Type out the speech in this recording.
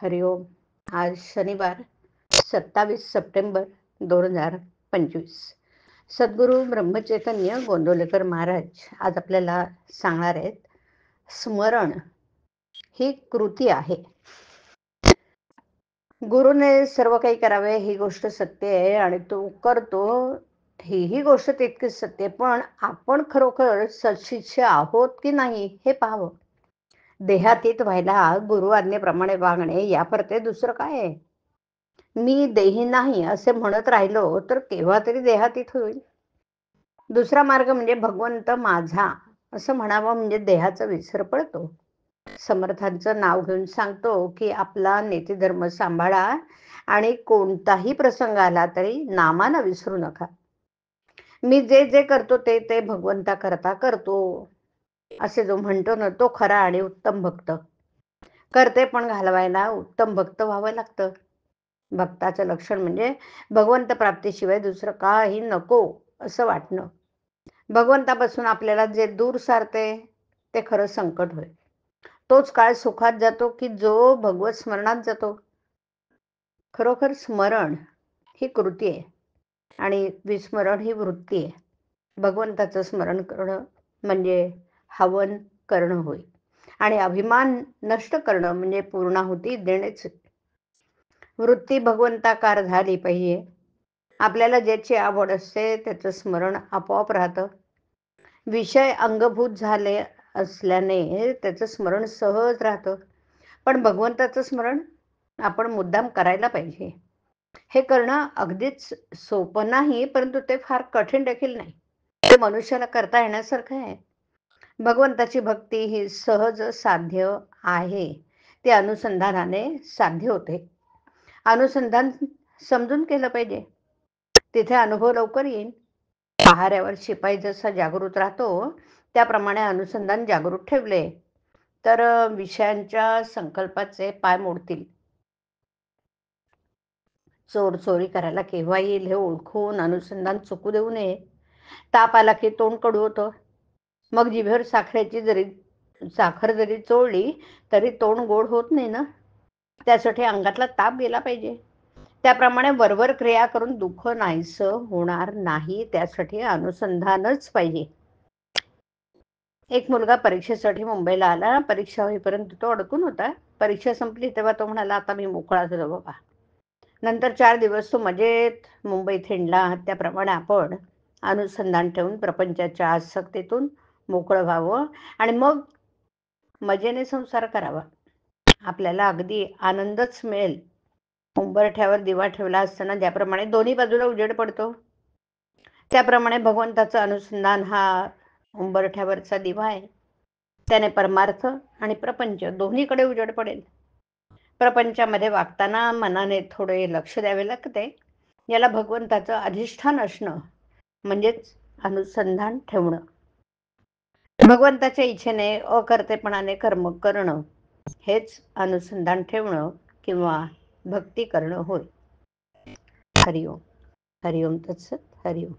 हरिओम. आज शनिवार 27 सप्टेंबर 2025. सद्गुरू ब्रह्मचैतन्य गोंदवलेकर महाराज आज आपल्याला सांगणार आहेत, स्मरण ही कृती आहे. गुरुने सर्व काही करावे ही गोष्ट सत्य आहे आणि तो करतो ही गोष्ट तितकीच सत्य आहे. पण आपण खरोखर सत्शिष्य आहोत की नाही हे पाहावं. देहातीत व्हायला गुरु आज्ञेप्रमाणे वागणे यापरते दुसरं काय आहे. मी देही नाही असे म्हणत राहिलो तर केव्हा तरी देहातीत होईल. दुसरा मार्ग म्हणजे भगवंत माझा असं म्हणावं, म्हणजे देहाचा विसर पडतो. समर्थांचं नाव घेऊन सांगतो की आपला नीतिधर्म सांभाळा आणि कोणताही प्रसंग आला तरी नामानं विसरू नका. मी जे जे करतो ते ते भगवंता करता करतो असे जो म्हणतो ना, तो खरा आणि उत्तम भक्त. करते पण घालवायला उत्तम भक्त व्हावं लागतं. भक्ताचं लक्षण म्हणजे भगवंत प्राप्तीशिवाय दुसरं काही नको असं वाटणं. भगवंतापासून आपल्याला जे दूर सारते ते खरं संकट होय. तोच काळ सुखात जातो की जो भगवत स्मरणात जातो. खरोखर स्मरण ही कृती आहे आणि विस्मरण ही वृत्ती आहे. भगवंताचं स्मरण करणं म्हणजे हवन करणं होय आणि अभिमान नष्ट करणं म्हणजे पूर्णाहुती देणेच. वृत्ती भगवंताकार झाली पाहिजे. आपल्याला ज्याची आवड असते त्याचं स्मरण आपोआप राहतं. विषय अंगभूत झाले असल्याने त्याचं स्मरण सहज राहतं. पण भगवंताचं स्मरण आपण मुद्दाम करायला पाहिजे. हे करणं अगदीच सोपं नाही, परंतु ते फार कठीण देखील नाही. ते मनुष्याला करता येण्यासारखं आहे. भगवंताची भक्ती ही सहज साध्य आहे. ते अनुसंधानाने साध्य होते. अनुसंधान समजून केलं पाहिजे. तिथे अनुभव लवकर येईल. पहाऱ्यावर शिपाई जसा जागृत राहतो त्याप्रमाणे अनुसंधान जागृत ठेवले तर विषयांच्या संकल्पाचे पाय मोडतील. चोर चोरी करायला केव्हा येईल हे ओळखून अनुसंधान चुकू देऊ नये. ताप आला की तोंड कडू होतं. मग जिभेवर साखर जरी चोळली तरी तोंड गोड होत नाही ना. त्यासाठी अंगातला ताप गेला पाहिजे. त्याप्रमाणे वरवर क्रिया करून दुःख नाहीसं होणार नाही. त्यासाठी अनुसंधानच पाहिजे. एक मुलगा परीक्षेसाठी मुंबईला आला. परीक्षा होईपर्यंत तो अडकून होता. परीक्षा संपली तेव्हा तो म्हणाला, आता मी मोकळा झालो बाबा. नंतर 4 दिवस तो मजेत मुंबईत हिंडला. त्याप्रमाणे आपण अनुसंधान ठेवून प्रपंचाच्या आसक्तीतून मोकळं व्हावं आणि मग मजेने संसार करावा. आपल्याला अगदी आनंदच मिळेल. उंबरठ्यावर दिवा ठेवला असताना ज्याप्रमाणे दोन्ही बाजूला उजेड पडतो, त्याप्रमाणे भगवंताचं अनुसंधान हा उंबरठ्यावरचा दिवा आहे. त्याने परमार्थ आणि प्रपंच दोन्हीकडे उजेड पडेल. प्रपंचामध्ये वागताना मनाने थोडे लक्ष द्यावे लागते. याला भगवंताचं अधिष्ठान असणं म्हणजेच अनुसंधान ठेवणं. भगवंताच्या इच्छेने अकर्तेपणाने कर्म करणं हेच अनुसंधान ठेवणं किंवा भक्ती करणं होय. हरिओम. हरिओम तत्सत. हरिओम.